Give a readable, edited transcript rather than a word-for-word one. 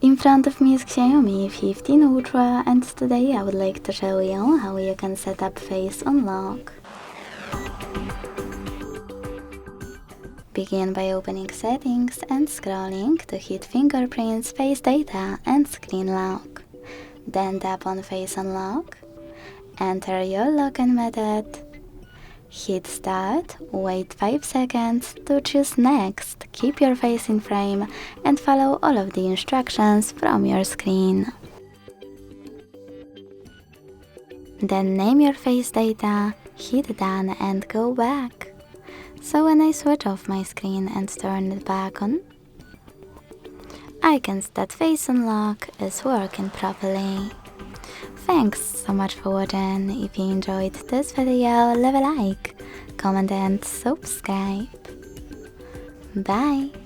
In front of me is Xiaomi 15 Ultra, and today I would like to show you how you can set up face unlock. Begin by opening settings and scrolling to hit fingerprints, face data and screen lock. Then tap on face unlock. Enter your login method. Hit start, wait 5 seconds to choose next, keep your face in frame and follow all of the instructions from your screen. Then name your face data, hit done and go back. So when I switch off my screen and turn it back on, icons that face unlock is working properly. Thanks so much for watching. If you enjoyed this video, leave a like, comment and subscribe. Bye!